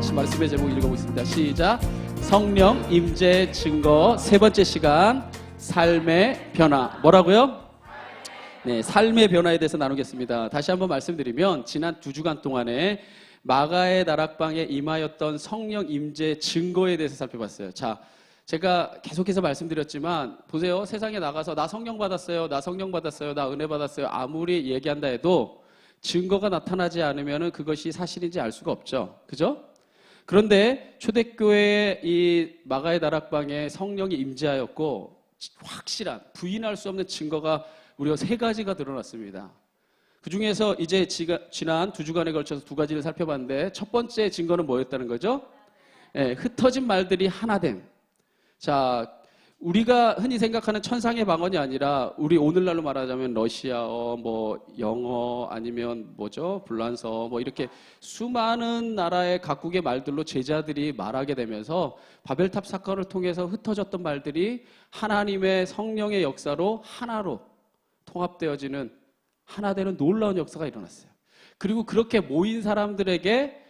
같이 말씀의 제목 읽어보겠습니다. 시작. 성령 임재 증거 세 번째 시간 삶의 변화. 뭐라고요? 네, 삶의 변화에 대해서 나누겠습니다. 다시 한번 말씀드리면 지난 2주간 동안에 마가의 다락방에 임하였던 성령 임재 증거에 대해서 살펴봤어요. 자, 제가 계속해서 말씀드렸지만 보세요. 세상에 나가서 나 성령 받았어요, 나 성령 받았어요, 나 은혜 받았어요 아무리 얘기한다 해도 증거가 나타나지 않으면 그것이 사실인지 알 수가 없죠. 그죠? 그런데 초대교회의 이 마가의 다락방에 성령이 임재하였고 확실한 부인할 수 없는 증거가 무려 3가지가 드러났습니다. 그 중에서 이제 지난 2주간에 걸쳐서 2가지를 살펴봤는데 첫 번째 증거는 뭐였다는 거죠? 네, 흩어진 말들이 하나됨. 자, 우리가 흔히 생각하는 천상의 방언이 아니라 우리 오늘날로 말하자면 러시아어, 뭐 영어 아니면 뭐죠? 불란서 뭐 이렇게 수많은 나라의 각국의 말들로 제자들이 말하게 되면서 바벨탑 사건을 통해서 흩어졌던 말들이 하나님의 성령의 역사로 하나로 통합되어지는 하나 되는 놀라운 역사가 일어났어요. 그리고 그렇게 모인 사람들에게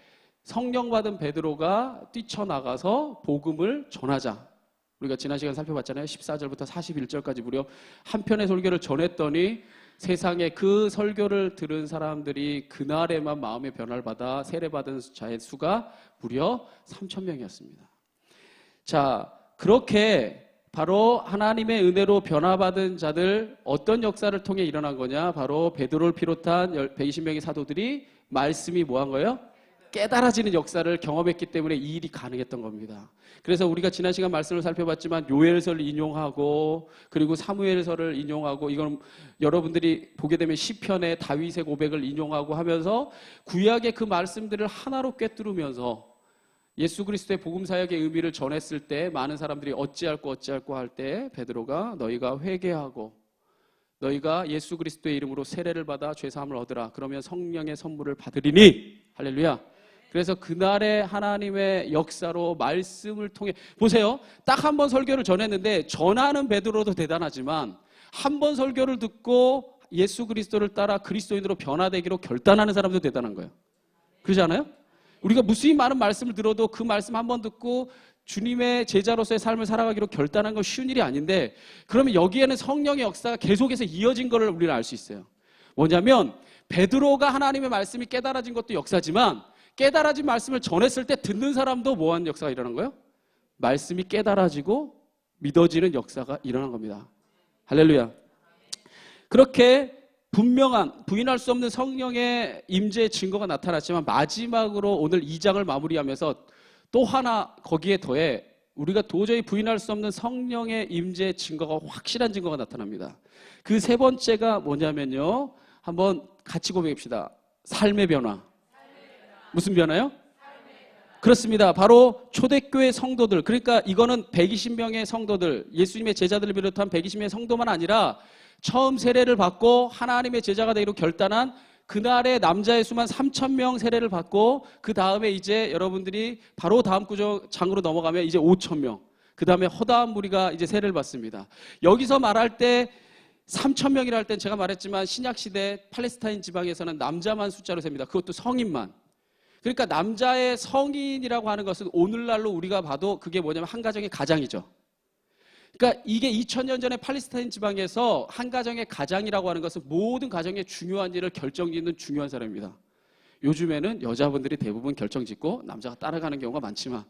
성령 받은 베드로가 뛰쳐나가서 복음을 전하자. 우리가 지난 시간 살펴봤잖아요. 14절부터 41절까지 무려 한 편의 설교를 전했더니 세상에 그 설교를 들은 사람들이 그날에만 마음의 변화를 받아 세례받은 자의 수가 무려 3,000명이었습니다. 자, 그렇게 바로 하나님의 은혜로 변화받은 자들 어떤 역사를 통해 일어난 거냐? 바로 베드로를 비롯한 120명의 사도들이 말씀이 뭐한 거예요? 깨달아지는 역사를 경험했기 때문에 이 일이 가능했던 겁니다. 그래서 우리가 지난 시간 말씀을 살펴봤지만 요엘서를 인용하고 그리고 사무엘서를 인용하고 이건 여러분들이 보게 되면 시편의 다윗의 고백을 인용하고 하면서 구약의 그 말씀들을 하나로 꿰뚫으면서 예수 그리스도의 복음 사역의 의미를 전했을 때 많은 사람들이 어찌할꼬 할 때 베드로가 너희가 회개하고 너희가 예수 그리스도의 이름으로 세례를 받아 죄 사함을 얻으라. 그러면 성령의 선물을 받으리니. 할렐루야. 그래서 그날의 하나님의 역사로 말씀을 통해 보세요. 딱 한 번 설교를 전했는데 전하는 베드로도 대단하지만 한 번 설교를 듣고 예수 그리스도를 따라 그리스도인으로 변화되기로 결단하는 사람도 대단한 거예요. 그렇지 않아요? 우리가 무수히 많은 말씀을 들어도 그 말씀 한 번 듣고 주님의 제자로서의 삶을 살아가기로 결단한 건 쉬운 일이 아닌데 그러면 여기에는 성령의 역사가 계속해서 이어진 것을 우리는 알 수 있어요. 뭐냐면 베드로가 하나님의 말씀이 깨달아진 것도 역사지만 깨달아진 말씀을 전했을 때 듣는 사람도 뭐한 역사가 일어난 거예요? 말씀이 깨달아지고 믿어지는 역사가 일어난 겁니다. 할렐루야. 그렇게 분명한 부인할 수 없는 성령의 임재의 증거가 나타났지만 마지막으로 오늘 2장을 마무리하면서 또 하나 거기에 더해 우리가 도저히 부인할 수 없는 성령의 임재의 증거가 확실한 증거가 나타납니다. 그 세 번째가 뭐냐면요. 한번 같이 고백합시다. 삶의 변화. 무슨 변화요? 그렇습니다. 바로 초대교회 성도들, 그러니까 이거는 120명의 성도들, 예수님의 제자들을 비롯한 120명의 성도만 아니라 처음 세례를 받고 하나님의 제자가 되기로 결단한 그날의 남자의 수만 3,000명 세례를 받고 그 다음에 이제 여러분들이 바로 다음 장으로 넘어가면 이제 5,000명, 그 다음에 허다한 무리가 이제 세례를 받습니다. 여기서 말할 때 3,000명이라 할 땐 제가 말했지만 신약시대 팔레스타인 지방에서는 남자만 숫자로 셉니다. 그것도 성인만. 그러니까 남자의 성인이라고 하는 것은 오늘날로 우리가 봐도 그게 뭐냐면 한 가정의 가장이죠. 그러니까 이게 2000년 전에 팔레스타인 지방에서 한 가정의 가장이라고 하는 것은 모든 가정의 중요한 일을 결정짓는 중요한 사람입니다. 요즘에는 여자분들이 대부분 결정짓고 남자가 따라가는 경우가 많지만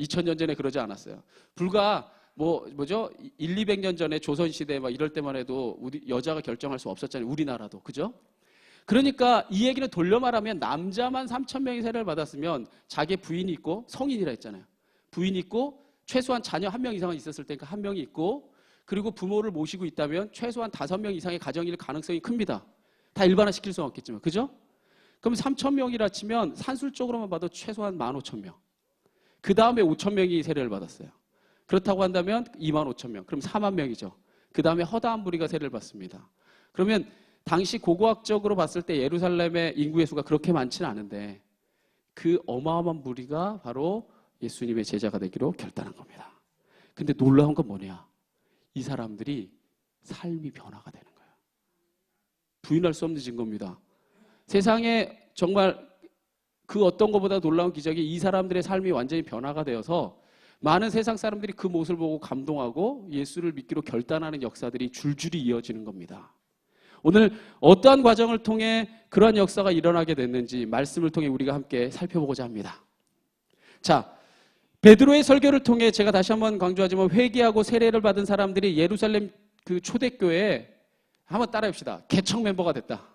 2000년 전에 그러지 않았어요. 불과 뭐죠? 200년 전에 조선시대 막 이럴 때만 해도 우리 여자가 결정할 수 없었잖아요. 우리나라도. 그죠? 그러니까 이 얘기는 돌려 말하면 남자만 3,000명이 세례를 받았으면 자기 부인이 있고 성인이라 했잖아요. 부인이 있고 최소한 자녀 1명 이상은 있었을 테니까 1명이 있고 그리고 부모를 모시고 있다면 최소한 5명 이상의 가정일 가능성이 큽니다. 다 일반화시킬 수는 없겠지만. 그죠? 그럼 3,000명이라 치면 산술적으로만 봐도 최소한 15,000명. 그 다음에 5,000명이 세례를 받았어요. 그렇다고 한다면 25,000명. 그럼 4만 명이죠. 그 다음에 허다한 무리가 세례를 받습니다. 그러면 당시 고고학적으로 봤을 때 예루살렘의 인구의 수가 그렇게 많지는 않은데 그 어마어마한 무리가 바로 예수님의 제자가 되기로 결단한 겁니다. 근데 놀라운 건 뭐냐? 이 사람들이 삶이 변화가 되는 거예요. 부인할 수 없는 증거입니다. 세상에 정말 그 어떤 것보다 놀라운 기적이 이 사람들의 삶이 완전히 변화가 되어서 많은 세상 사람들이 그 모습을 보고 감동하고 예수를 믿기로 결단하는 역사들이 줄줄이 이어지는 겁니다. 오늘 어떠한 과정을 통해 그러한 역사가 일어나게 됐는지 말씀을 통해 우리가 함께 살펴보고자 합니다. 자, 베드로의 설교를 통해 제가 다시 한번 강조하지만 회개하고 세례를 받은 사람들이 예루살렘 그 초대교회에 한번 따라합시다. 개척 멤버가 됐다.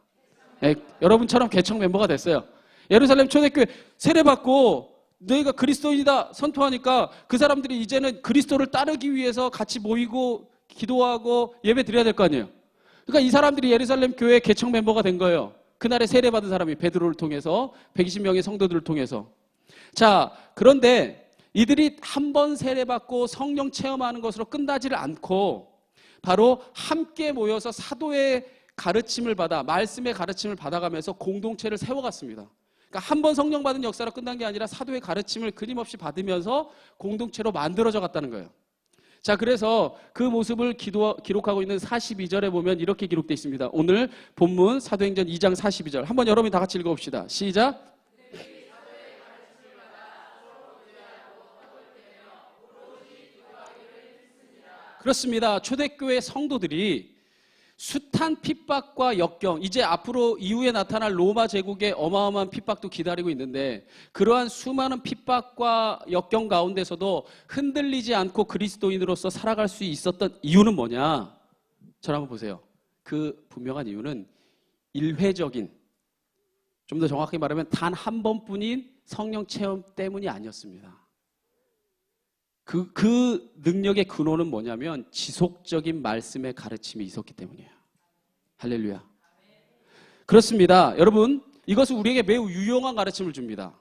네, 여러분처럼 개척 멤버가 됐어요. 예루살렘 초대교회 세례받고 너희가 그리스도인이다 선포하니까 그 사람들이 이제는 그리스도를 따르기 위해서 같이 모이고 기도하고 예배 드려야 될 거 아니에요. 그러니까 이 사람들이 예루살렘 교회 개척 멤버가 된 거예요. 그날에 세례받은 사람이 베드로를 통해서 120명의 성도들을 통해서. 자, 그런데 이들이 한 번 세례받고 성령 체험하는 것으로 끝나지를 않고 바로 함께 모여서 사도의 가르침을 받아 말씀의 가르침을 받아가면서 공동체를 세워갔습니다. 그러니까 한 번 성령 받은 역사로 끝난 게 아니라 사도의 가르침을 끊임없이 받으면서 공동체로 만들어져 갔다는 거예요. 자, 그래서 그 모습을 기록하고 있는 42절에 보면 이렇게 기록되어 있습니다. 오늘 본문 사도행전 2장 42절 한번 여러분이 다 같이 읽어봅시다. 시작. 그렇습니다. 초대교회 성도들이 숱한 핍박과 역경, 이제 앞으로 이후에 나타날 로마 제국의 어마어마한 핍박도 기다리고 있는데 그러한 수많은 핍박과 역경 가운데서도 흔들리지 않고 그리스도인으로서 살아갈 수 있었던 이유는 뭐냐? 저를 한번 보세요. 그 분명한 이유는 일회적인, 좀 더 정확하게 말하면 단 한 번뿐인 성령 체험 때문이 아니었습니다. 그 능력의 근원은 뭐냐면 지속적인 말씀의 가르침이 있었기 때문이에요. 할렐루야. 그렇습니다. 여러분, 이것은 우리에게 매우 유용한 가르침을 줍니다.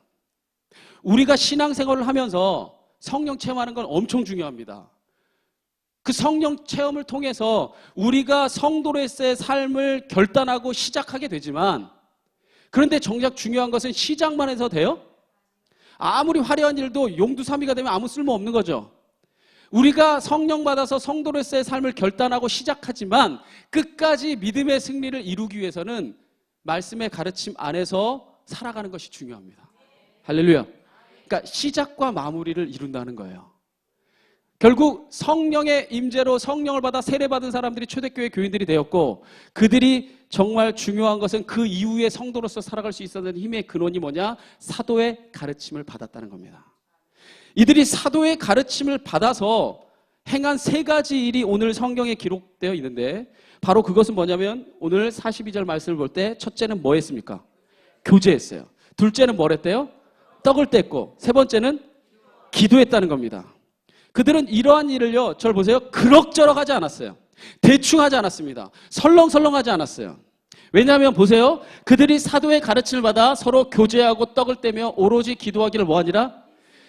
우리가 신앙생활을 하면서 성령 체험하는 건 엄청 중요합니다. 그 성령 체험을 통해서 우리가 성도로서의 삶을 결단하고 시작하게 되지만 그런데 정작 중요한 것은 시작만 해서 돼요? 아무리 화려한 일도 용두사미가 되면 아무 쓸모 없는 거죠. 우리가 성령 받아서 성도로서의 삶을 결단하고 시작하지만 끝까지 믿음의 승리를 이루기 위해서는 말씀의 가르침 안에서 살아가는 것이 중요합니다. 할렐루야. 그러니까 시작과 마무리를 이룬다는 거예요. 결국 성령의 임재로 성령을 받아 세례받은 사람들이 초대교회 교인들이 되었고 그들이 정말 중요한 것은 그 이후에 성도로서 살아갈 수 있었던 힘의 근원이 뭐냐? 사도의 가르침을 받았다는 겁니다. 이들이 사도의 가르침을 받아서 행한 세 가지 일이 오늘 성경에 기록되어 있는데 바로 그것은 뭐냐면 오늘 42절 말씀을 볼 때 첫째는 뭐 했습니까? 교제했어요. 둘째는 뭘 했대요? 떡을 뗐고 세 번째는 기도했다는 겁니다. 그들은 이러한 일을요, 저를 보세요. 그럭저럭 하지 않았어요. 대충 하지 않았습니다. 설렁설렁 하지 않았어요. 왜냐하면 보세요. 그들이 사도의 가르침을 받아 서로 교제하고 떡을 떼며 오로지 기도하기를 뭐하니라?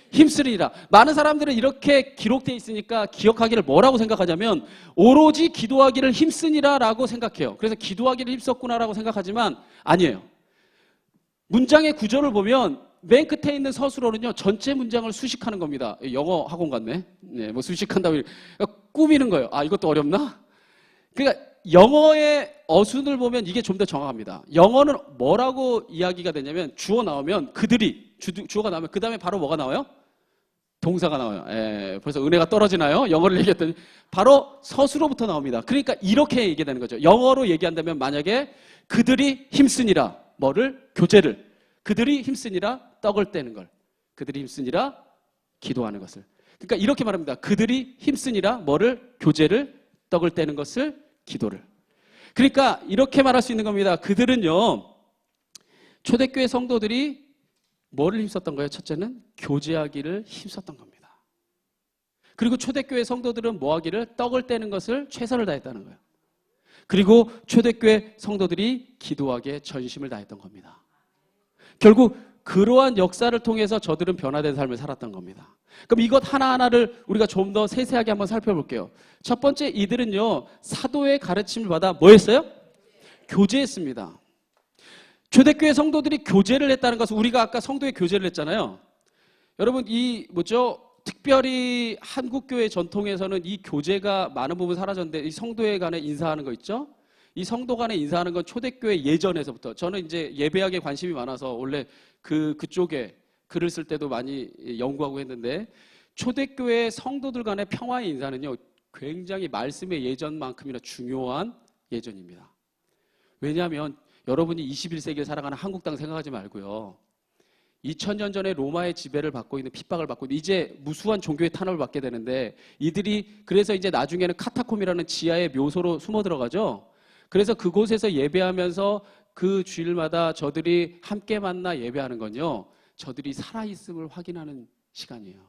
힘쓰리라. 많은 사람들은 이렇게 기록되어 있으니까 기억하기를 뭐라고 생각하냐면 오로지 기도하기를 힘쓰니라 라고 생각해요. 그래서 기도하기를 힘썼구나라고 생각하지만 아니에요. 문장의 구조를 보면 맨 끝에 있는 서술어는요 전체 문장을 수식하는 겁니다. 영어 학원 같네. 네, 뭐 수식한다고 꾸미는 거예요. 아, 이것도 어렵나? 그러니까 영어의 어순을 보면 이게 좀 더 정확합니다. 영어는 뭐라고 이야기가 되냐면 주어 나오면 그들이 주어가 나오면 그 다음에 바로 뭐가 나와요? 동사가 나와요. 벌써 은혜가 떨어지나요? 영어를 얘기했더니 바로 서술어부터 나옵니다. 그러니까 이렇게 얘기되는 거죠. 영어로 얘기한다면 만약에 그들이 힘쓰니라 뭐를? 교제를. 그들이 힘쓰니라 떡을 떼는 걸. 그들이 힘쓰니라 기도하는 것을. 그러니까 이렇게 말합니다. 그들이 힘쓰니라 뭐를? 교제를, 떡을 떼는 것을, 기도를. 그러니까 이렇게 말할 수 있는 겁니다. 그들은요 초대교회 성도들이 뭐를 힘썼던 거예요? 첫째는 교제하기를 힘썼던 겁니다. 그리고 초대교회 성도들은 뭐 하기를? 떡을 떼는 것을 최선을 다했다는 거예요. 그리고 초대교회 성도들이 기도하기에 전심을 다했던 겁니다. 결국 그러한 역사를 통해서 저들은 변화된 삶을 살았던 겁니다. 그럼 이것 하나하나를 우리가 좀 더 세세하게 한번 살펴볼게요. 첫 번째, 이들은요 사도의 가르침을 받아 뭐 했어요? 교제했습니다. 초대교회 성도들이 교제를 했다는 것은 우리가 아까 성도의 교제를 했잖아요. 여러분 특별히 한국교회 전통에서는 이 교제가 많은 부분 사라졌는데 이 성도에 간에 인사하는 거 있죠? 이 성도 간에 인사하는 건 초대교회 예전에서부터, 저는 이제 예배학에 관심이 많아서 원래 그쪽에 글을 쓸 때도 많이 연구하고 했는데 초대교회 성도들 간의 평화의 인사는요 굉장히 말씀의 예전만큼이나 중요한 예전입니다. 왜냐하면 여러분이 21세기를 살아가는 한국 땅 생각하지 말고요. 2000년 전에 로마의 지배를 받고 있는 핍박을 받고 있는 이제 무수한 종교의 탄압을 받게 되는데 이들이 그래서 이제 나중에는 카타콤이라는 지하의 묘소로 숨어 들어가죠. 그래서 그곳에서 예배하면서 그 주일마다 저들이 함께 만나 예배하는 건요. 저들이 살아있음을 확인하는 시간이에요.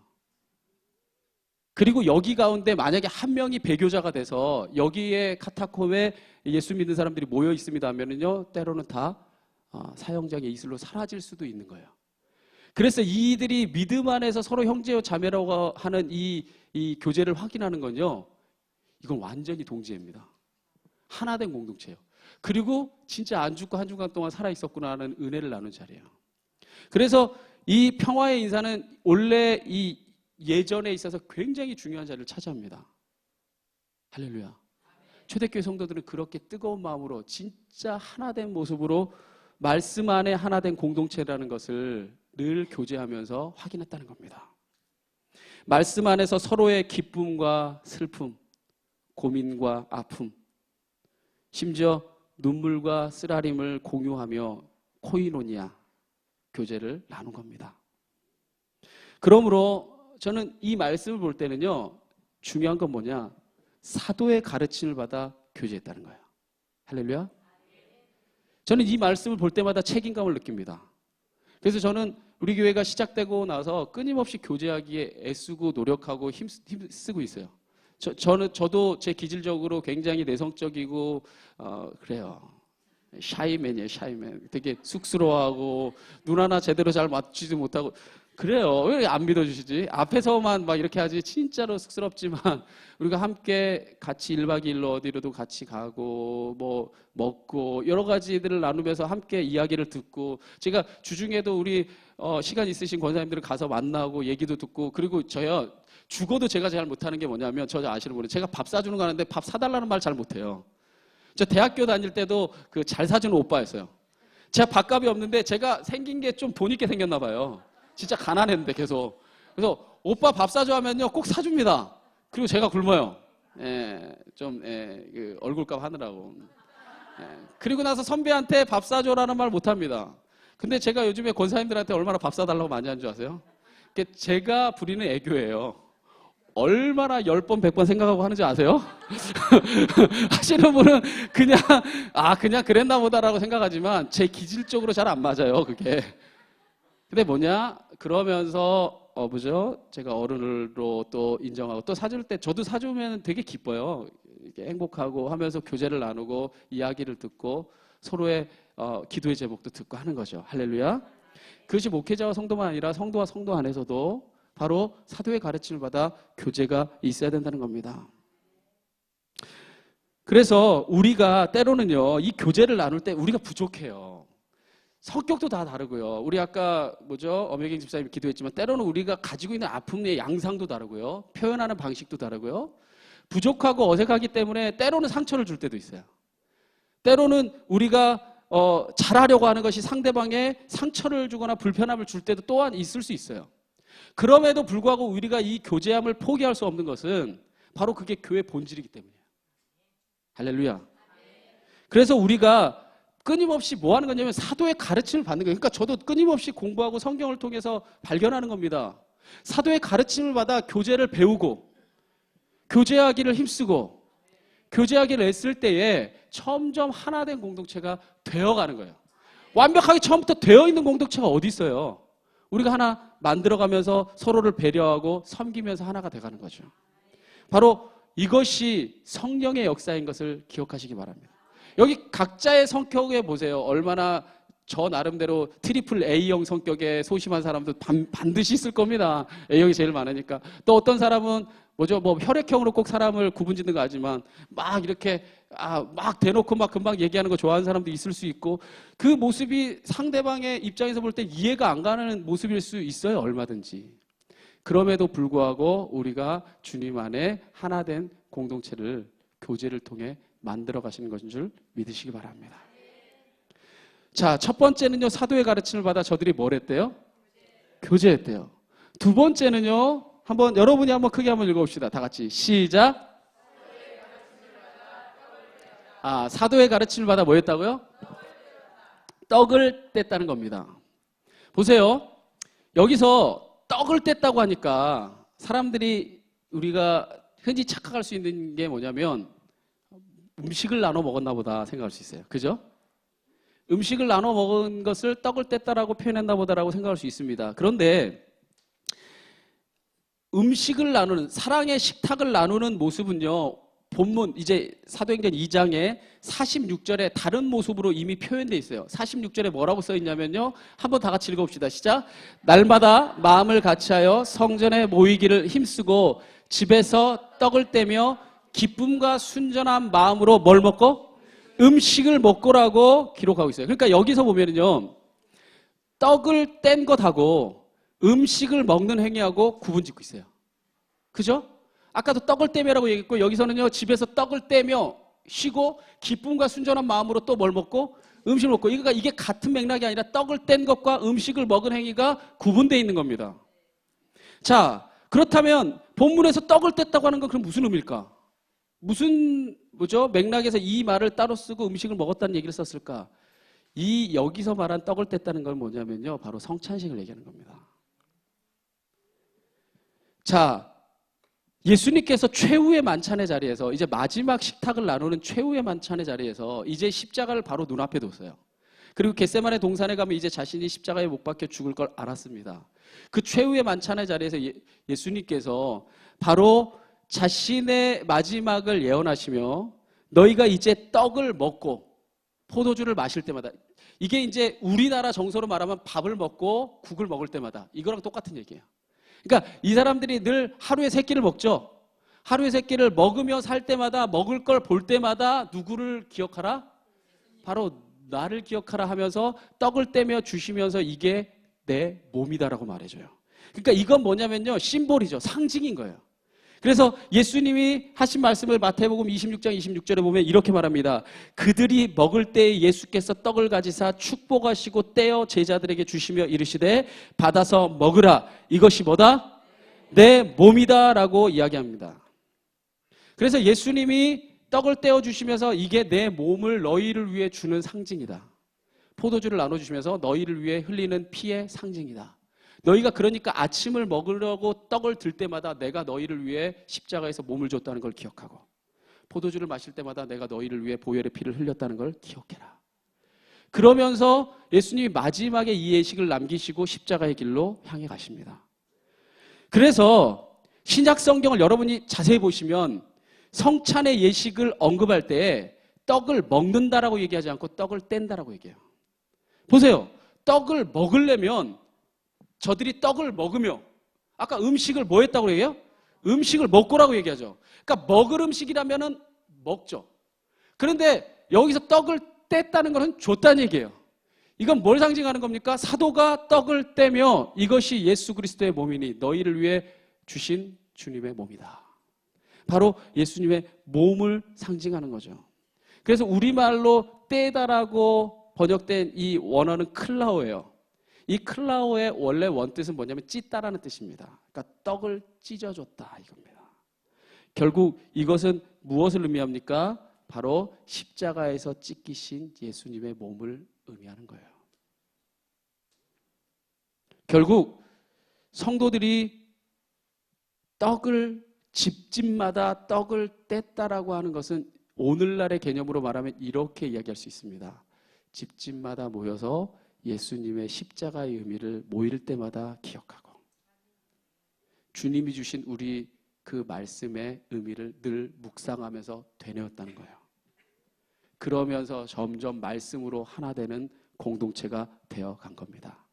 그리고 여기 가운데 만약에 한 명이 배교자가 돼서 여기에 카타콤에 예수 믿는 사람들이 모여 있습니다 하면은요 때로는 다 사형장의 이슬로 사라질 수도 있는 거예요. 그래서 이들이 믿음 안에서 서로 형제요 자매라고 하는 이 교제를 확인하는 건요 이건 완전히 동지입니다. 하나된 공동체예요. 그리고 진짜 안 죽고 한 주간 동안 살아있었구나 하는 은혜를 나눈 자리예요. 그래서 이 평화의 인사는 원래 이 예전에 있어서 굉장히 중요한 자리를 차지합니다. 할렐루야. 초대교회 성도들은 그렇게 뜨거운 마음으로 진짜 하나된 모습으로 말씀 안에 하나된 공동체라는 것을 늘 교제하면서 확인했다는 겁니다. 말씀 안에서 서로의 기쁨과 슬픔, 고민과 아픔, 심지어 눈물과 쓰라림을 공유하며 코이노니아, 교제를 나눈 겁니다. 그러므로 저는 이 말씀을 볼 때는요 중요한 건 뭐냐, 사도의 가르침을 받아 교제했다는 거예요. 할렐루야. 저는 이 말씀을 볼 때마다 책임감을 느낍니다. 그래서 저는 우리 교회가 시작되고 나서 끊임없이 교제하기에 애쓰고 노력하고 힘쓰고 있어요. 저도 제 기질적으로 굉장히 내성적이고 그래요. 샤이맨이에요. 샤이맨. 되게 쑥스러워하고 눈 하나 제대로 잘 맞추지 못하고 그래요. 왜 안 믿어주시지? 앞에서만 막 이렇게 하지 진짜로 쑥스럽지만 우리가 함께 같이 1박 2일로 어디로도 같이 가고 뭐 먹고 여러 가지들을 나누면서 함께 이야기를 듣고 제가 주중에도 우리 시간 있으신 권사님들을 가서 만나고 얘기도 듣고 그리고 저요 죽어도 제가 잘 못하는 게 뭐냐면 저 아시는 분은 제가 밥 사주는 거 하는데 밥 사달라는 말 잘 못해요. 저 대학교 다닐 때도 그 잘 사주는 오빠였어요. 제가 밥값이 없는데 제가 생긴 게 좀 돈 있게 생겼나 봐요. 진짜 가난했는데 계속. 그래서 오빠 밥 사줘 하면요 꼭 사줍니다. 그리고 제가 굶어요. 그 얼굴값 하느라고. 그리고 나서 선배한테 밥 사줘라는 말 못합니다. 근데 제가 요즘에 권사님들한테 얼마나 밥 사달라고 많이 하는 줄 아세요? 제가 부리는 애교예요. 얼마나 10번, 100번 생각하고 하는지 아세요? 하시는 분은 그냥 그랬나 보다라고 생각하지만 제 기질적으로 잘 안 맞아요, 그게. 근데 뭐냐? 그러면서 뭐죠? 제가 어른으로 또 인정하고 또 사줄 때 저도 사주면 되게 기뻐요. 이렇게 행복하고 하면서 교제를 나누고 이야기를 듣고 서로의 기도의 제목도 듣고 하는 거죠. 할렐루야. 그것이 목회자와 성도만 아니라 성도와 성도 안에서도 바로 사도의 가르침을 받아 교제가 있어야 된다는 겁니다. 그래서 우리가 때로는요, 이 교제를 나눌 때 우리가 부족해요. 성격도 다 다르고요. 우리 아까 엄혜경 집사님이 기도했지만 때로는 우리가 가지고 있는 아픔의 양상도 다르고요. 표현하는 방식도 다르고요. 부족하고 어색하기 때문에 때로는 상처를 줄 때도 있어요. 때로는 우리가 잘하려고 하는 것이 상대방에 상처를 주거나 불편함을 줄 때도 또한 있을 수 있어요. 그럼에도 불구하고 우리가 이 교제함을 포기할 수 없는 것은 바로 그게 교회 본질이기 때문이에요. 할렐루야. 그래서 우리가 끊임없이 뭐 하는 거냐면 사도의 가르침을 받는 거예요. 그러니까 저도 끊임없이 공부하고 성경을 통해서 발견하는 겁니다. 사도의 가르침을 받아 교제를 배우고 교제하기를 힘쓰고 교제하기를 애쓸 때에 점점 하나된 공동체가 되어가는 거예요. 완벽하게 처음부터 되어 있는 공동체가 어디 있어요? 우리가 하나 만들어가면서 서로를 배려하고 섬기면서 하나가 돼가는 거죠. 바로 이것이 성령의 역사인 것을 기억하시기 바랍니다. 여기 각자의 성격에 보세요. 얼마나 저 나름대로 트리플 A형 성격의 소심한 사람도 반드시 있을 겁니다. A형이 제일 많으니까. 또 어떤 사람은 혈액형으로 꼭 사람을 구분짓는 거 아니지만 막 이렇게 막 대놓고 막 금방 얘기하는 거 좋아하는 사람도 있을 수 있고 그 모습이 상대방의 입장에서 볼 때 이해가 안 가는 모습일 수 있어요. 얼마든지. 그럼에도 불구하고 우리가 주님 안에 하나된 공동체를 교제를 통해 만들어 가시는 것인 줄 믿으시기 바랍니다. 자, 첫 번째는요, 사도의 가르침을 받아 저들이 뭘 했대요? 교제했대요. 두 번째는요, 여러분이 한번 크게 한번 읽어봅시다. 다 같이. 시작. 사도의 가르침을 받아 뭐 했다고요? 떡을 뗐다는 겁니다. 보세요. 여기서 떡을 뗐다고 하니까 사람들이 우리가 흔히 착각할 수 있는 게 뭐냐면 음식을 나눠 먹었나 보다 생각할 수 있어요. 그죠? 음식을 나눠 먹은 것을 떡을 뗐다라고 표현했나 보다라고 생각할 수 있습니다. 그런데 음식을 나누는, 사랑의 식탁을 나누는 모습은요, 본문 이제 사도행전 2장에 46절에 다른 모습으로 이미 표현되어 있어요. 46절에 뭐라고 써 있냐면요, 한번 다 같이 읽어봅시다. 시작. 날마다 마음을 같이하여 성전에 모이기를 힘쓰고 집에서 떡을 떼며 기쁨과 순전한 마음으로 뭘 먹고? 음식을 먹고라고 기록하고 있어요. 그러니까 여기서 보면은요, 떡을 뗀 것하고 음식을 먹는 행위하고 구분 짓고 있어요. 그죠? 아까도 떡을 떼며라고 얘기했고, 여기서는요, 집에서 떡을 떼며 쉬고 기쁨과 순전한 마음으로 또 뭘 먹고? 음식을 먹고. 그러니까 이게 같은 맥락이 아니라 떡을 뗀 것과 음식을 먹은 행위가 구분되어 있는 겁니다. 자, 그렇다면 본문에서 떡을 뗐다고 하는 건 그럼 무슨 의미일까? 맥락에서 이 말을 따로 쓰고 음식을 먹었다는 얘기를 썼을까? 여기서 말한 떡을 뗐다는 건 뭐냐면요, 바로 성찬식을 얘기하는 겁니다. 자, 예수님께서 최후의 만찬의 자리에서, 이제 마지막 식탁을 나누는 최후의 만찬의 자리에서 이제 십자가를 바로 눈앞에 뒀어요. 그리고 겟세마네 동산에 가면 이제 자신이 십자가에 못 박혀 죽을 걸 알았습니다. 그 최후의 만찬의 자리에서 예수님께서 바로 자신의 마지막을 예언하시며, 너희가 이제 떡을 먹고 포도주를 마실 때마다, 이게 이제 우리나라 정서로 말하면 밥을 먹고 국을 먹을 때마다, 이거랑 똑같은 얘기예요. 그러니까 이 사람들이 늘 하루에 3끼를 먹죠. 하루에 3끼를 먹으며 살 때마다, 먹을 걸 볼 때마다 누구를 기억하라? 바로 나를 기억하라 하면서 떡을 떼며 주시면서 이게 내 몸이다라고 말해줘요. 그러니까 이건 뭐냐면요, 심볼이죠. 상징인 거예요. 그래서 예수님이 하신 말씀을 마태복음 26장 26절에 보면 이렇게 말합니다. 그들이 먹을 때 예수께서 떡을 가지사 축복하시고 떼어 제자들에게 주시며 이르시되 받아서 먹으라. 이것이 뭐다? 내 몸이다 라고 이야기합니다. 그래서 예수님이 떡을 떼어 주시면서 이게 내 몸을 너희를 위해 주는 상징이다. 포도주를 나눠주시면서 너희를 위해 흘리는 피의 상징이다. 너희가 그러니까 아침을 먹으려고 떡을 들 때마다 내가 너희를 위해 십자가에서 몸을 줬다는 걸 기억하고, 포도주를 마실 때마다 내가 너희를 위해 보혈의 피를 흘렸다는 걸 기억해라. 그러면서 예수님이 마지막에 이 예식을 남기시고 십자가의 길로 향해 가십니다. 그래서 신약 성경을 여러분이 자세히 보시면 성찬의 예식을 언급할 때 떡을 먹는다라고 얘기하지 않고 떡을 뗀다라고 얘기해요. 보세요. 떡을 먹으려면 저들이 떡을 먹으며, 아까 음식을 뭐 했다고 얘기해요? 음식을 먹고라고 얘기하죠. 그러니까 먹을 음식이라면은 먹죠. 그런데 여기서 떡을 뗐다는 것은 줬다는 얘기예요. 이건 뭘 상징하는 겁니까? 사도가 떡을 떼며 이것이 예수 그리스도의 몸이니 너희를 위해 주신 주님의 몸이다. 바로 예수님의 몸을 상징하는 거죠. 그래서 우리말로 떼다라고 번역된 이 원어는 클라오예요. 이 클라오의 원래 원뜻은 뭐냐면 찢다라는 뜻입니다. 그러니까 떡을 찢어줬다 이겁니다. 결국 이것은 무엇을 의미합니까? 바로 십자가에서 찢기신 예수님의 몸을 의미하는 거예요. 결국 성도들이 떡을, 집집마다 떡을 뗐다라고 하는 것은 오늘날의 개념으로 말하면 이렇게 이야기할 수 있습니다. 집집마다 모여서 예수님의 십자가의 의미를 모일 때마다 기억하고, 주님이 주신 우리 그 말씀의 의미를 늘 묵상하면서 되뇌었다는 거예요. 그러면서 점점 말씀으로 하나 되는 공동체가 되어간 겁니다.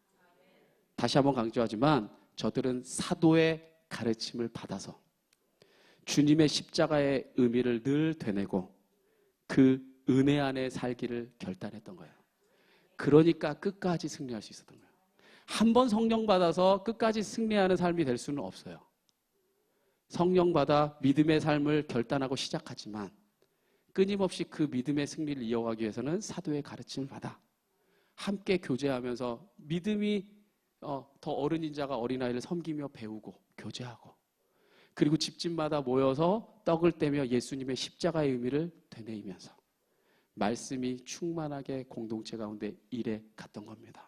다시 한번 강조하지만 저들은 사도의 가르침을 받아서 주님의 십자가의 의미를 늘 되뇌고 그 은혜 안에 살기를 결단했던 거예요. 그러니까 끝까지 승리할 수 있었던 거예요. 한 번 성령 받아서 끝까지 승리하는 삶이 될 수는 없어요. 성령 받아 믿음의 삶을 결단하고 시작하지만 끊임없이 그 믿음의 승리를 이어가기 위해서는 사도의 가르침을 받아 함께 교제하면서 믿음이 더 어른인 자가 어린아이를 섬기며 배우고 교제하고, 그리고 집집마다 모여서 떡을 떼며 예수님의 십자가의 의미를 되뇌이면서 말씀이 충만하게 공동체 가운데 일해 갔던 겁니다.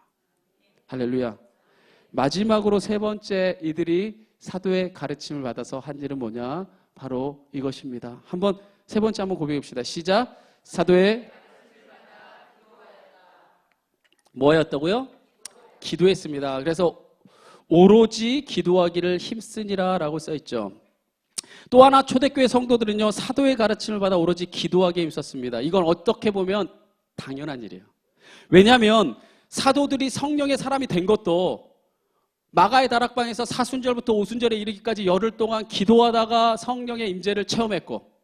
할렐루야. 마지막으로 세 번째 이들이 사도의 가르침을 받아서 한 일은 뭐냐? 바로 이것입니다. 한번 세 번째 한번 고백해 봅시다. 시작. 사도의 뭐였다고요? 기도했습니다. 그래서 오로지 기도하기를 힘쓰니라 라고 써있죠. 또 하나 초대교회 성도들은요, 사도의 가르침을 받아 오로지 기도하기에 힘썼습니다. 이건 어떻게 보면 당연한 일이에요. 왜냐하면 사도들이 성령의 사람이 된 것도 마가의 다락방에서 사순절부터 오순절에 이르기까지 열흘 동안 기도하다가 성령의 임재를 체험했고,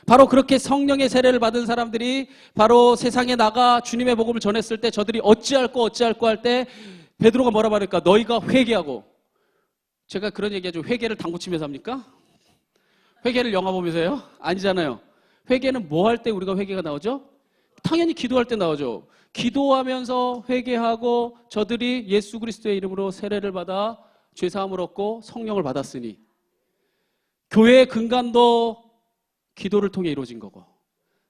바로 그렇게 성령의 세례를 받은 사람들이 바로 세상에 나가 주님의 복음을 전했을 때 저들이 어찌할꼬 할 때 베드로가 뭐라 말할까? 너희가 회개하고. 제가 그런 얘기하죠. 회개를 당구 치면서 합니까? 회개를 영화 보면서 해요? 아니잖아요. 회개는 뭐 할 때 우리가 회개가 나오죠? 당연히 기도할 때 나오죠. 기도하면서 회개하고 저들이 예수 그리스도의 이름으로 세례를 받아 죄사함을 얻고 성령을 받았으니 교회의 근간도 기도를 통해 이루어진 거고,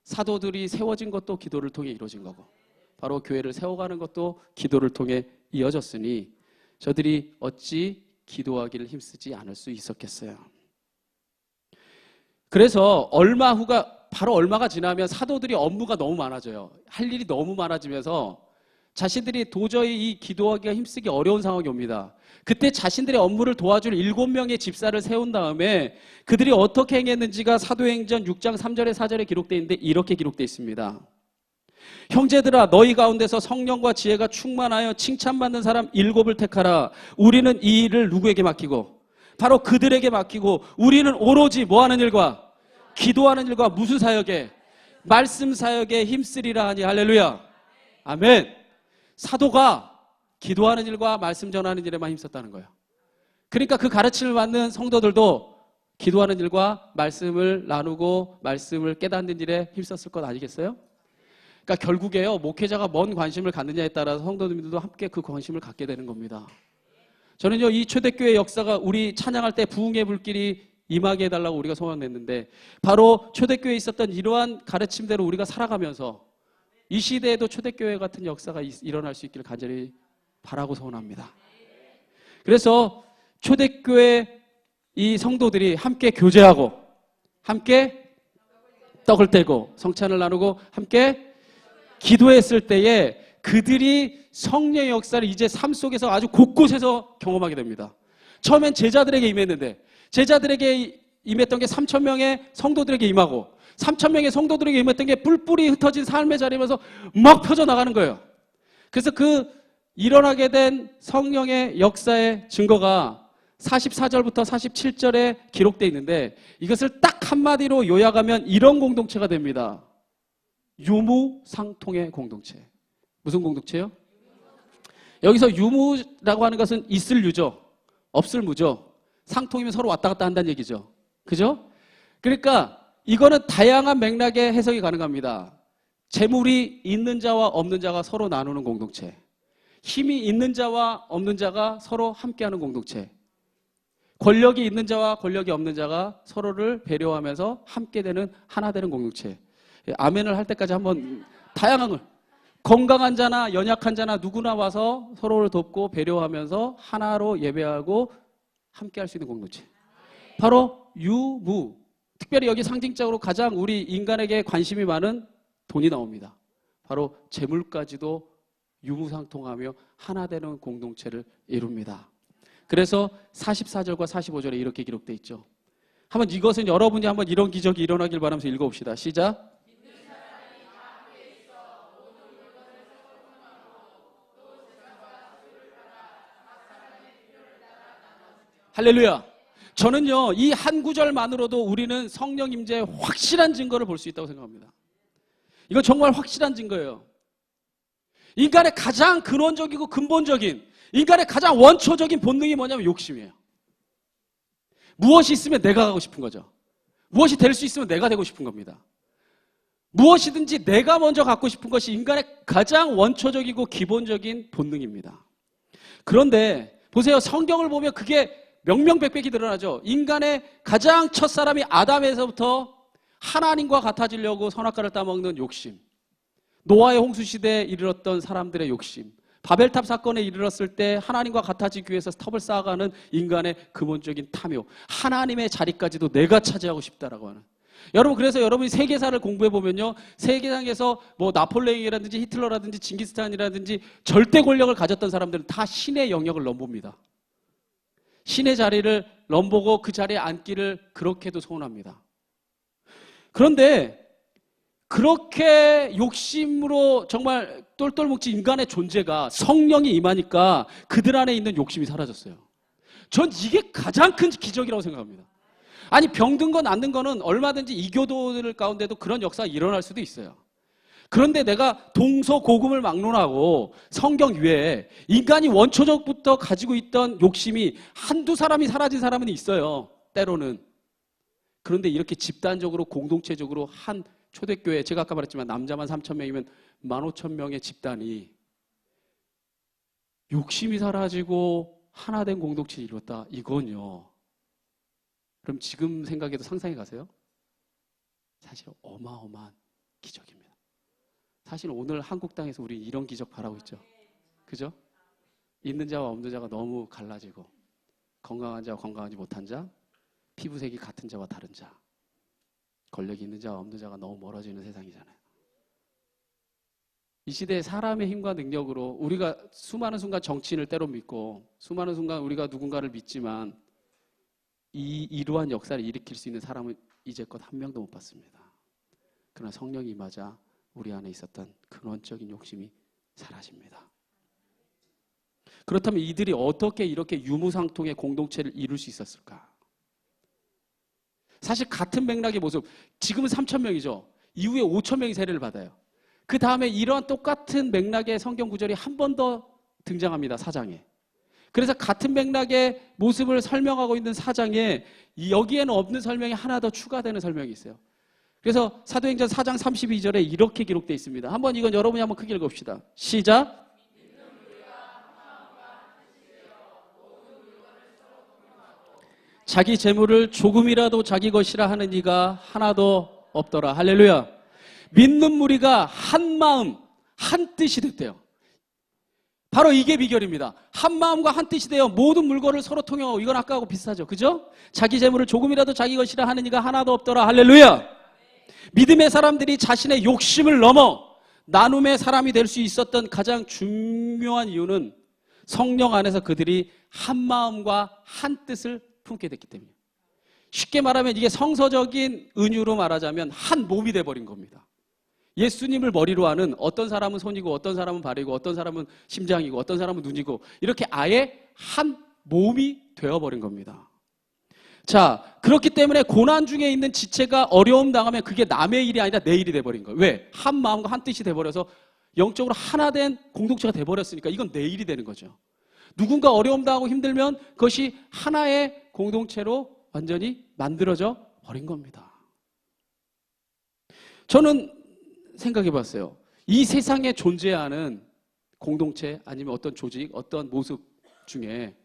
사도들이 세워진 것도 기도를 통해 이루어진 거고, 바로 교회를 세워가는 것도 기도를 통해 이어졌으니 저들이 어찌 기도하기를 힘쓰지 않을 수 있었겠어요. 그래서 바로 얼마가 지나면 사도들이 업무가 너무 많아져요. 할 일이 너무 많아지면서 자신들이 도저히 이 기도하기가 힘쓰기 어려운 상황이 옵니다. 그때 자신들의 업무를 도와줄 7명의 집사를 세운 다음에 그들이 어떻게 행했는지가 사도행전 6장 3절에 4절에 기록되어 있는데 이렇게 기록되어 있습니다. 형제들아, 너희 가운데서 성령과 지혜가 충만하여 칭찬받는 사람 7을 택하라. 우리는 이 일을 누구에게 맡기고? 바로 그들에게 맡기고, 우리는 오로지 뭐하는 일과? 기도하는 일과 무슨 사역에? 말씀 사역에 힘쓰리라 하니. 할렐루야. 아멘. 사도가 기도하는 일과 말씀 전하는 일에만 힘썼다는 거예요. 그러니까 그 가르침을 받는 성도들도 기도하는 일과 말씀을 나누고 말씀을 깨닫는 일에 힘썼을 것 아니겠어요? 그러니까 결국에요, 목회자가 뭔 관심을 갖느냐에 따라서 성도들도 함께 그 관심을 갖게 되는 겁니다. 저는요, 이 초대교회 역사가 우리 찬양할 때 부흥의 불길이 임하게 해달라고 우리가 소망냈는데, 바로 초대교회에 있었던 이러한 가르침대로 우리가 살아가면서 이 시대에도 초대교회 같은 역사가 일어날 수 있기를 간절히 바라고 소원합니다. 그래서 초대교회 이 성도들이 함께 교제하고 함께 떡을 떼고 성찬을 나누고 함께 기도했을 때에 그들이 성령의 역사를 이제 삶 속에서 아주 곳곳에서 경험하게 됩니다. 처음엔 제자들에게 임했는데 제자들에게 임했던 게 3,000명의 성도들에게 임하고 3,000명의 성도들에게 임했던 게 뿔뿔이 흩어진 삶의 자리면서 막 펴져나가는 거예요. 그래서 그 일어나게 된 성령의 역사의 증거가 44절부터 47절에 기록되어 있는데, 이것을 딱 한마디로 요약하면 이런 공동체가 됩니다. 유무상통의 공동체. 무슨 공동체요? 여기서 유무라고 하는 것은 있을 유죠, 없을 무죠. 상통이면 서로 왔다 갔다 한다는 얘기죠. 그죠? 그러니까 이거는 다양한 맥락의 해석이 가능합니다. 재물이 있는 자와 없는 자가 서로 나누는 공동체, 힘이 있는 자와 없는 자가 서로 함께하는 공동체, 권력이 있는 자와 권력이 없는 자가 서로를 배려하면서 함께 되는 하나 되는 공동체. 아멘을 할 때까지 한번 다양한 걸, 건강한 자나 연약한 자나 누구나 와서 서로를 돕고 배려하면서 하나로 예배하고 함께 할 수 있는 공동체, 바로 유무. 특별히 여기 상징적으로 가장 우리 인간에게 관심이 많은 돈이 나옵니다. 바로 재물까지도 유무상통하며 하나 되는 공동체를 이룹니다. 그래서 44절과 45절에 이렇게 기록되어 있죠. 한번 이것은 여러분이 한번 이런 기적이 일어나길 바라면서 읽어봅시다. 시작. 할렐루야. 저는요, 이 한 구절만으로도 우리는 성령 임재의 확실한 증거를 볼 수 있다고 생각합니다. 이거 정말 확실한 증거예요. 인간의 가장 근원적이고 근본적인, 인간의 가장 원초적인 본능이 뭐냐면 욕심이에요. 무엇이 있으면 내가 가고 싶은 거죠. 무엇이 될 수 있으면 내가 되고 싶은 겁니다. 무엇이든지 내가 먼저 갖고 싶은 것이 인간의 가장 원초적이고 기본적인 본능입니다. 그런데 보세요. 성경을 보면 그게 명명백백히 드러나죠. 인간의 가장 첫사람이 아담에서부터 하나님과 같아지려고 선악과를 따먹는 욕심, 노아의 홍수시대에 이르렀던 사람들의 욕심, 바벨탑 사건에 이르렀을 때 하나님과 같아지기 위해서 탑을 쌓아가는 인간의 근본적인 탐욕, 하나님의 자리까지도 내가 차지하고 싶다라고 하는. 여러분, 그래서 여러분이 세계사를 공부해 보면요, 세계상에서 뭐 나폴레옹이라든지 히틀러라든지 징기스칸이라든지 절대 권력을 가졌던 사람들은 다 신의 영역을 넘봅니다. 신의 자리를 넘보고 그 자리에 앉기를 그렇게도 소원합니다. 그런데 그렇게 욕심으로 정말 똘똘 뭉친 인간의 존재가 성령이 임하니까 그들 안에 있는 욕심이 사라졌어요. 전 이게 가장 큰 기적이라고 생각합니다. 아니, 병든 거 낫는 거는 얼마든지 이교도들 가운데도 그런 역사가 일어날 수도 있어요. 그런데 내가 동서고금을 막론하고 성경 위에 인간이 원초적부터 가지고 있던 욕심이 한두 사람이 사라진 사람은 있어요. 때로는. 그런데 이렇게 집단적으로 공동체적으로 한 초대교회, 제가 아까 말했지만 남자만 3,000명이면 15,000명의 집단이 욕심이 사라지고 하나된 공동체를 이뤘다. 이건요, 그럼 지금 생각해도 상상해 가세요? 사실 어마어마한 기적입니다. 사실 오늘 한국 땅에서 우리 이런 기적 바라고 있죠. 그죠? 있는 자와 없는 자가 너무 갈라지고, 건강한 자와 건강하지 못한 자, 피부색이 같은 자와 다른 자, 권력이 있는 자와 없는 자가 너무 멀어지는 세상이잖아요. 이 시대에 사람의 힘과 능력으로 우리가 수많은 순간 정치인을 때로 믿고 수많은 순간 우리가 누군가를 믿지만 이 이러한 역사를 일으킬 수 있는 사람은 이제껏 한 명도 못 봤습니다. 그러나 성령이 임하자 우리 안에 있었던 근원적인 욕심이 사라집니다. 그렇다면 이들이 어떻게 이렇게 유무상통의 공동체를 이룰 수 있었을까? 사실 같은 맥락의 모습, 지금은 3,000명이죠. 이후에 5,000명이 세례를 받아요. 그 다음에 이런 똑같은 맥락의 성경 구절이 한 번 더 등장합니다. 4장에. 그래서 같은 맥락의 모습을 설명하고 있는 4장에 여기에는 없는 설명이 하나 더 추가되는 설명이 있어요. 그래서 사도행전 4장 32절에 이렇게 기록되어 있습니다. 한번 이건 여러분이 한번 크게 읽어봅시다. 시작. 자기 재물을 조금이라도 자기 것이라 하는 이가 하나도 없더라. 할렐루야. 믿는 무리가 한 마음, 한 뜻이 됐대요. 바로 이게 비결입니다. 한 마음과 한 뜻이 되어 모든 물건을 서로 통용하고, 이건 아까하고 비슷하죠. 그죠? 자기 재물을 조금이라도 자기 것이라 하는 이가 하나도 없더라. 할렐루야. 믿음의 사람들이 자신의 욕심을 넘어 나눔의 사람이 될 수 있었던 가장 중요한 이유는 성령 안에서 그들이 한 마음과 한 뜻을 품게 됐기 때문이에요. 쉽게 말하면 이게 성서적인 은유로 말하자면 한 몸이 돼버린 겁니다. 예수님을 머리로 하는, 어떤 사람은 손이고 어떤 사람은 발이고 어떤 사람은 심장이고 어떤 사람은 눈이고, 이렇게 아예 한 몸이 되어버린 겁니다. 자, 그렇기 때문에 고난 중에 있는 지체가 어려움 당하면 그게 남의 일이 아니라 내 일이 돼버린 거예요. 왜? 한 마음과 한 뜻이 돼버려서 영적으로 하나 된 공동체가 돼버렸으니까 이건 내 일이 되는 거죠. 누군가 어려움 당하고 힘들면 그것이 하나의 공동체로 완전히 만들어져 버린 겁니다. 저는 생각해 봤어요. 이 세상에 존재하는 공동체 아니면 어떤 조직, 어떤 모습 중에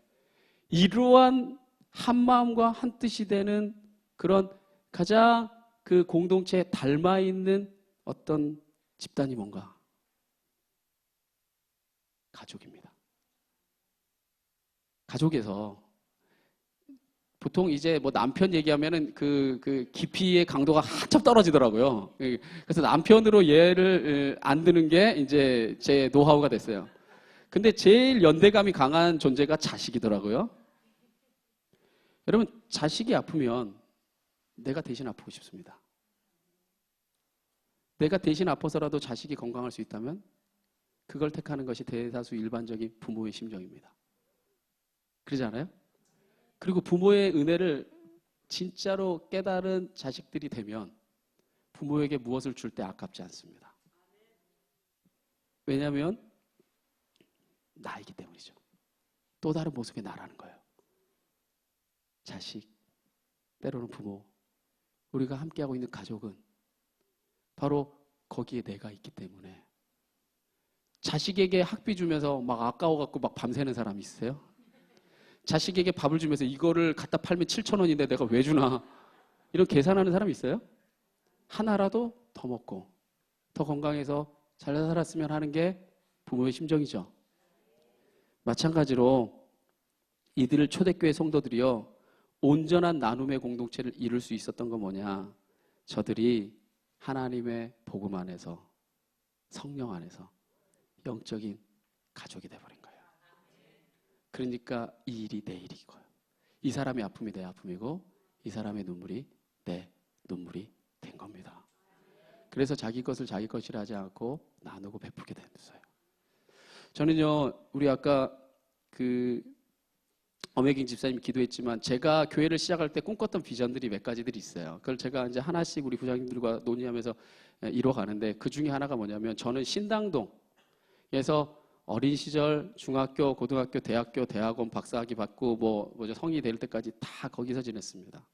이러한 한 마음과 한 뜻이 되는 그런 가장 그 공동체에 닮아 있는 어떤 집단이 뭔가? 가족입니다. 가족에서 보통 이제 뭐 남편 얘기하면은 그 깊이의 강도가 한참 떨어지더라고요. 그래서 남편으로 얘를 안 드는 게 이제 제 노하우가 됐어요. 근데 제일 연대감이 강한 존재가 자식이더라고요. 여러분, 자식이 아프면 내가 대신 아프고 싶습니다. 내가 대신 아파서라도 자식이 건강할 수 있다면 그걸 택하는 것이 대다수 일반적인 부모의 심정입니다. 그러지 않아요? 그리고 부모의 은혜를 진짜로 깨달은 자식들이 되면 부모에게 무엇을 줄 때 아깝지 않습니다. 왜냐하면 나이기 때문이죠. 또 다른 모습의 나라는 거예요. 자식, 때로는 부모, 우리가 함께하고 있는 가족은 바로 거기에 내가 있기 때문에. 자식에게 학비 주면서 막 아까워갖고 막 밤새는 사람 있으세요? 자식에게 밥을 주면서 이거를 갖다 팔면 7,000원인데 내가 왜 주나? 이런 계산하는 사람 있어요? 하나라도 더 먹고 더 건강해서 잘 살았으면 하는 게 부모의 심정이죠. 마찬가지로 이들을 초대교회 성도들이요, 온전한 나눔의 공동체를 이룰 수 있었던 건 뭐냐? 저들이 하나님의 복음 안에서, 성령 안에서 영적인 가족이 돼버린 거예요. 그러니까 이 일이 내 일이고요, 이 사람의 아픔이 내 아픔이고 이 사람의 눈물이 내 눈물이 된 겁니다. 그래서 자기 것을 자기 것이라 하지 않고 나누고 베풀게 됐어요. 저는요, 우리 아까 엄혜경 집사님이 기도했지만 제가 교회를 시작할 때 꿈꿨던 비전들이 몇 가지들이 있어요. 그걸 제가 이제 하나씩 우리 부장님들과 논의하면서 이뤄가는데, 그 중에 하나가 뭐냐면, 저는 신당동에서 어린 시절 중학교, 고등학교, 대학교, 대학원 박사학위 받고 성인이 될 때까지 다 거기서 지냈습니다.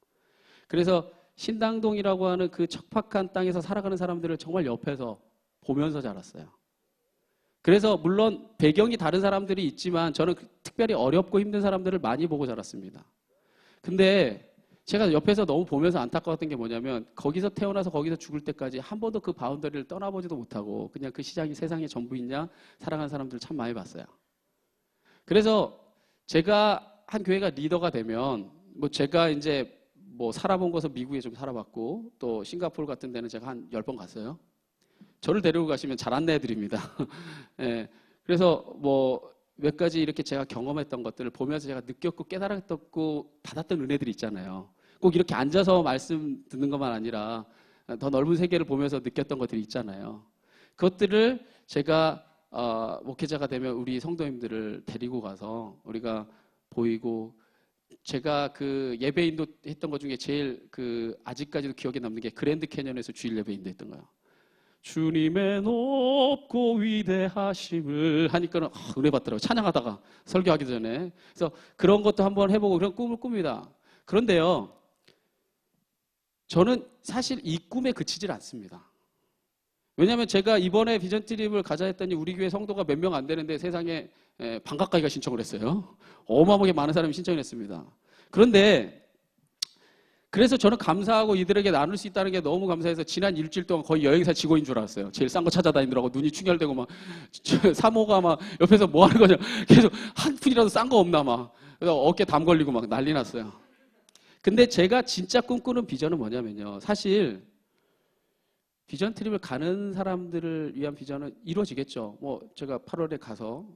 그래서 신당동이라고 하는 그 척박한 땅에서 살아가는 사람들을 정말 옆에서 보면서 자랐어요. 그래서 물론 배경이 다른 사람들이 있지만 저는 특별히 어렵고 힘든 사람들을 많이 보고 자랐습니다. 근데 제가 옆에서 너무 보면서 안타까웠던 게 뭐냐면, 거기서 태어나서 거기서 죽을 때까지 한 번도 그 바운더리를 떠나보지도 못하고 그냥 그 시장이 세상의 전부이냐 살아가는 사람들을 참 많이 봤어요. 그래서 제가 한 교회가 리더가 되면, 제가 이제 살아본 곳은 미국에 좀 살아봤고 또 싱가포르 같은 데는 제가 한 10번 갔어요. 저를 데리고 가시면 잘 안내해드립니다. 예, 그래서 몇 가지 이렇게 제가 경험했던 것들을 보면서 제가 느꼈고 깨달았고 받았던 은혜들이 있잖아요. 꼭 이렇게 앉아서 말씀 듣는 것만 아니라 더 넓은 세계를 보면서 느꼈던 것들이 있잖아요. 그것들을 제가 목회자가 되면 우리 성도님들을 데리고 가서 우리가 보이고, 제가 그 예배 인도 했던 것 중에 제일 아직까지도 기억에 남는 게 그랜드 캐년에서 주일 예배 인도 했던 거예요. 주님의 높고 위대하심을 하니까는 은혜 받더라고요. 찬양하다가 설교하기 전에. 그래서 그런 것도 한번 해보고 그런 꿈을 꿉니다. 그런데요, 저는 사실 이 꿈에 그치질 않습니다. 왜냐하면 제가 이번에 비전 트립을 가자 했더니 우리 교회 성도가 몇 명 안 되는데 세상에 반 가까이가 신청을 했어요. 어마어마하게 많은 사람이 신청을 했습니다. 그런데 그래서 저는 감사하고 이들에게 나눌 수 있다는 게 너무 감사해서 지난 일주일 동안 거의 여행사 직원인 줄 알았어요. 제일 싼 거 찾아다니느라고 눈이 충혈되고 막 사모가 막 옆에서 뭐 하는 거냐, 계속 한 푼이라도 싼 거 없나 막, 그래서 어깨 담 걸리고 막 난리 났어요. 근데 제가 진짜 꿈꾸는 비전은 뭐냐면요, 사실 비전 트립을 가는 사람들을 위한 비전은 이루어지겠죠. 제가 8월에 가서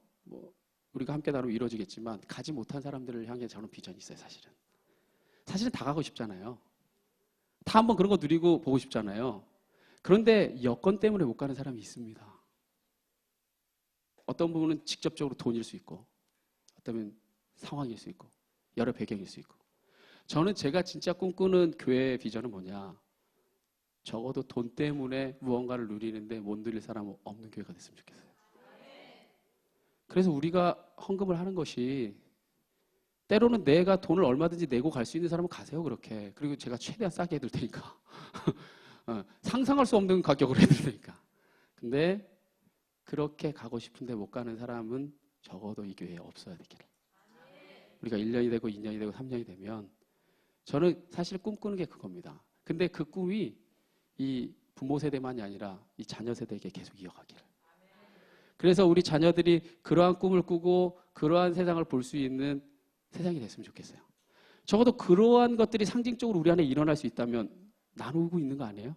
우리가 함께 나누면 이루어지겠지만, 가지 못한 사람들을 향해 저는 비전이 있어요. 사실은 다 가고 싶잖아요. 다 한번 그런 거 누리고 보고 싶잖아요. 그런데 여건 때문에 못 가는 사람이 있습니다. 어떤 부분은 직접적으로 돈일 수 있고, 어떤 상황일 수 있고, 여러 배경일 수 있고. 저는 제가 진짜 꿈꾸는 교회의 비전은 뭐냐, 적어도 돈 때문에 무언가를 누리는데 못 누릴 사람은 없는 교회가 됐으면 좋겠어요. 그래서 우리가 헌금을 하는 것이, 때로는 내가 돈을 얼마든지 내고 갈 수 있는 사람은 가세요, 그렇게. 그리고 제가 최대한 싸게 해둘 테니까. 상상할 수 없는 가격으로 해둘 테니까. 근데 그렇게 가고 싶은데 못 가는 사람은 적어도 이 교회에 없어야 되기를. 우리가 1년이 되고 2년이 되고 3년이 되면, 저는 사실 꿈꾸는 게 그겁니다. 근데 그 꿈이 이 부모 세대만이 아니라 이 자녀 세대에게 계속 이어가기를. 그래서 우리 자녀들이 그러한 꿈을 꾸고 그러한 세상을 볼 수 있는 세상이 됐으면 좋겠어요. 적어도 그러한 것들이 상징적으로 우리 안에 일어날 수 있다면 나누고 있는 거 아니에요?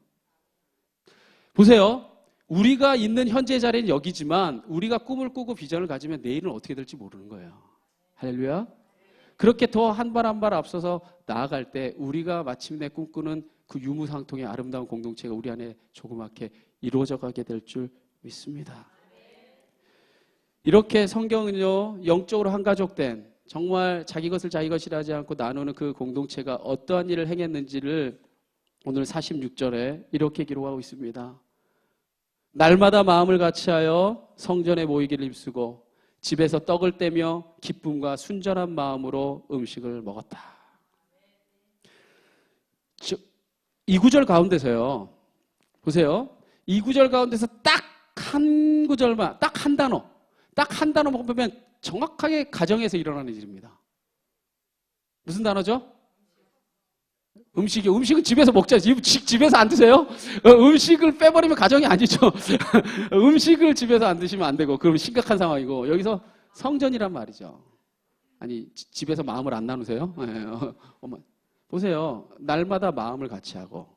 보세요. 우리가 있는 현재 자리는 여기지만 우리가 꿈을 꾸고 비전을 가지면 내일은 어떻게 될지 모르는 거예요. 할렐루야. 그렇게 더 한 발 한 발 앞서서 나아갈 때 우리가 마침내 꿈꾸는 그 유무상통의 아름다운 공동체가 우리 안에 조그맣게 이루어져 가게 될 줄 믿습니다. 이렇게 성경은요, 영적으로 한가족된, 정말 자기 것을 자기 것이라 하지 않고 나누는 그 공동체가 어떠한 일을 행했는지를 오늘 46절에 이렇게 기록하고 있습니다. 날마다 마음을 같이하여 성전에 모이기를 힘쓰고 집에서 떡을 떼며 기쁨과 순전한 마음으로 음식을 먹었다. 이 구절 가운데서요, 보세요. 이 구절 가운데서 딱 한 구절만, 딱 한 단어만 보면 정확하게 가정에서 일어나는 일입니다. 무슨 단어죠? 음식이요. 음식은 집에서 먹자. 집에서 안 드세요? 음식을 빼버리면 가정이 아니죠. 음식을 집에서 안 드시면 안 되고, 그럼 심각한 상황이고, 여기서 성전이란 말이죠. 아니, 집에서 마음을 안 나누세요? 네, 보세요. 날마다 마음을 같이 하고,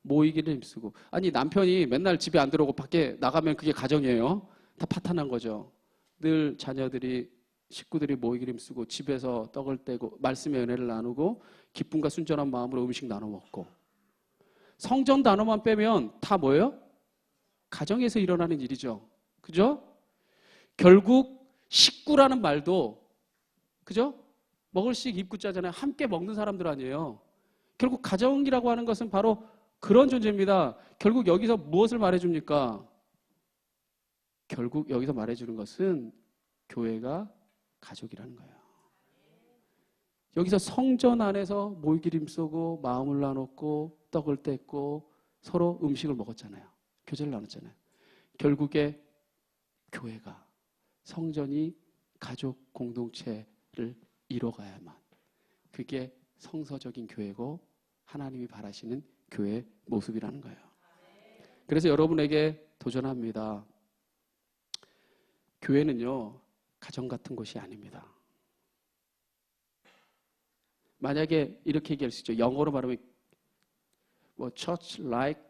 모이기를 힘쓰고. 아니, 남편이 맨날 집에 안 들어오고 밖에 나가면 그게 가정이에요. 다 파탄난 거죠. 늘 자녀들이, 식구들이 모이기를 힘쓰고, 집에서 떡을 떼고, 말씀의 은혜를 나누고, 기쁨과 순전한 마음으로 음식 나눠 먹고. 성전 단어만 빼면 다 뭐예요? 가정에서 일어나는 일이죠. 그죠? 결국 식구라는 말도, 그죠? 먹을씩 입구자잖아요. 함께 먹는 사람들 아니에요. 결국 가정이라고 하는 것은 바로 그런 존재입니다. 결국 여기서 무엇을 말해줍니까? 결국 여기서 말해주는 것은 교회가 가족이라는 거예요. 여기서 성전 안에서 모이기를 힘쓰고 마음을 나눴고 떡을 뗐고 서로 음식을 먹었잖아요. 교제를 나눴잖아요. 결국에 교회가, 성전이 가족 공동체를 이뤄가야만 그게 성서적인 교회고 하나님이 바라시는 교회의 모습이라는 거예요. 그래서 여러분에게 도전합니다. 교회는요, 가정 같은 곳이 아닙니다. 만약에 이렇게 얘기할 수 있죠. 영어로 말하면 뭐 church like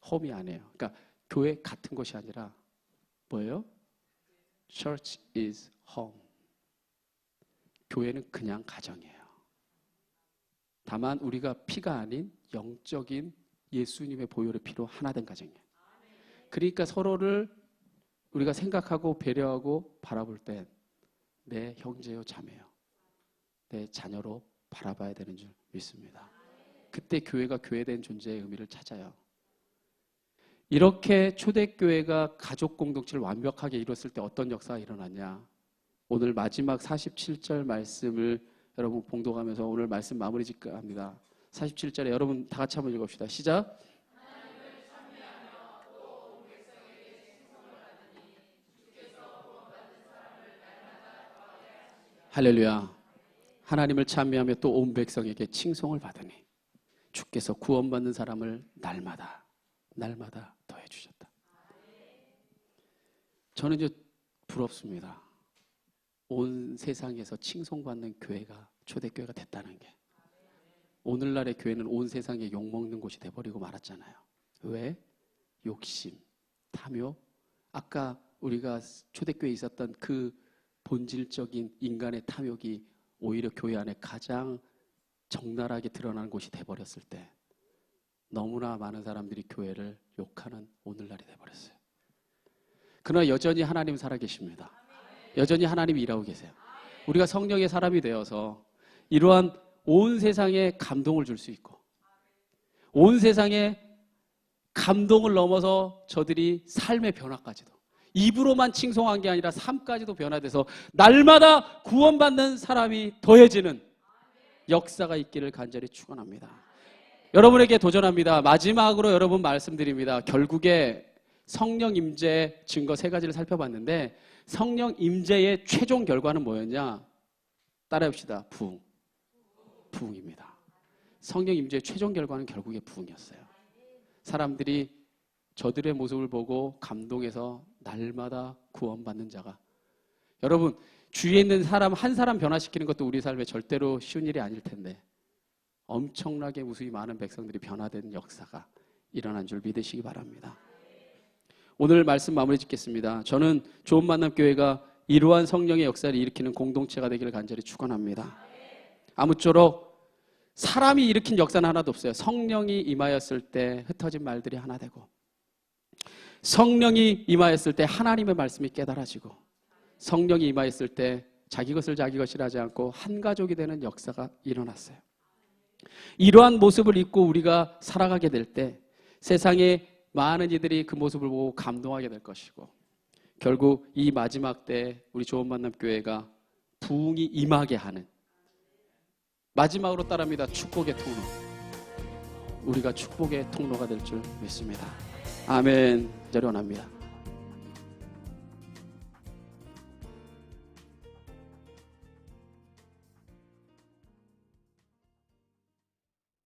home이 아니에요. 그러니까 교회 같은 곳이 아니라 뭐예요? Church is home. 교회는 그냥 가정이에요. 다만 우리가 피가 아닌 영적인 예수님의 보혈의 피로 하나 된 가정이에요. 그러니까 서로를 우리가 생각하고 배려하고 바라볼 때 내 형제요 자매요, 내 자녀로 바라봐야 되는 줄 믿습니다. 그때 교회가 교회된 존재의 의미를 찾아요. 이렇게 초대교회가 가족 공동체를 완벽하게 이뤘을 때 어떤 역사가 일어났냐? 오늘 마지막 47절 말씀을 여러분 봉독하면서 오늘 말씀 마무리 짓고 합니다. 47절에 여러분 다 같이 한번 읽읍시다. 시작. 할렐루야. 하나님을 찬미하며 또 온 백성에게 칭송을 받으니 주께서 구원받는 사람을 날마다 더해 주셨다. 저는 이제 부럽습니다. 온 세상에서 칭송받는 교회가 초대교회가 됐다는 게. 오늘날의 교회는 온 세상에 욕먹는 곳이 돼버리고 말았잖아요. 왜? 욕심, 탐욕. 아까 우리가 초대교회에 있었던 그 본질적인 인간의 탐욕이 오히려 교회 안에 가장 적나라하게 드러나는 곳이 돼버렸을 때 너무나 많은 사람들이 교회를 욕하는 오늘날이 돼버렸어요. 그러나 여전히 하나님 살아계십니다. 여전히 하나님이 일하고 계세요. 우리가 성령의 사람이 되어서 이러한 온 세상에 감동을 줄 수 있고 온 세상에 감동을 넘어서 저들이 삶의 변화까지도 입으로만 칭송한 게 아니라 삶까지도 변화돼서 날마다 구원받는 사람이 더해지는 역사가 있기를 간절히 축원합니다. 여러분에게 도전합니다. 마지막으로 여러분 말씀드립니다. 결국에 성령 임재 증거 세 가지를 살펴봤는데 성령 임재의 최종 결과는 뭐였냐? 따라해봅시다. 부흥입니다. 성령 임재의 최종 결과는 결국에 부흥이었어요. 사람들이 저들의 모습을 보고 감동해서 날마다 구원받는 자가, 여러분 주위에 있는 사람 한 사람 변화시키는 것도 우리 삶에 절대로 쉬운 일이 아닐 텐데 엄청나게 무수히 많은 백성들이 변화된 역사가 일어난 줄 믿으시기 바랍니다. 오늘 말씀 마무리 짓겠습니다. 저는 좋은 만남 교회가 이러한 성령의 역사를 일으키는 공동체가 되기를 간절히 축원합니다. 아무쪼록 사람이 일으킨 역사는 하나도 없어요. 성령이 임하였을 때 흩어진 말들이 하나 되고 성령이 임하였을 때 하나님의 말씀이 깨달아지고 성령이 임하였을 때 자기 것을 자기 것이라 하지 않고 한 가족이 되는 역사가 일어났어요. 이러한 모습을 입고 우리가 살아가게 될 때 세상에 많은 이들이 그 모습을 보고 감동하게 될 것이고 결국 이 마지막 때 우리 좋은 만남 교회가 부흥이 임하게 하는 마지막으로 따라합니다. 축복의 통로. 우리가 축복의 통로가 될 줄 믿습니다. 아멘. 기도를 원합니다.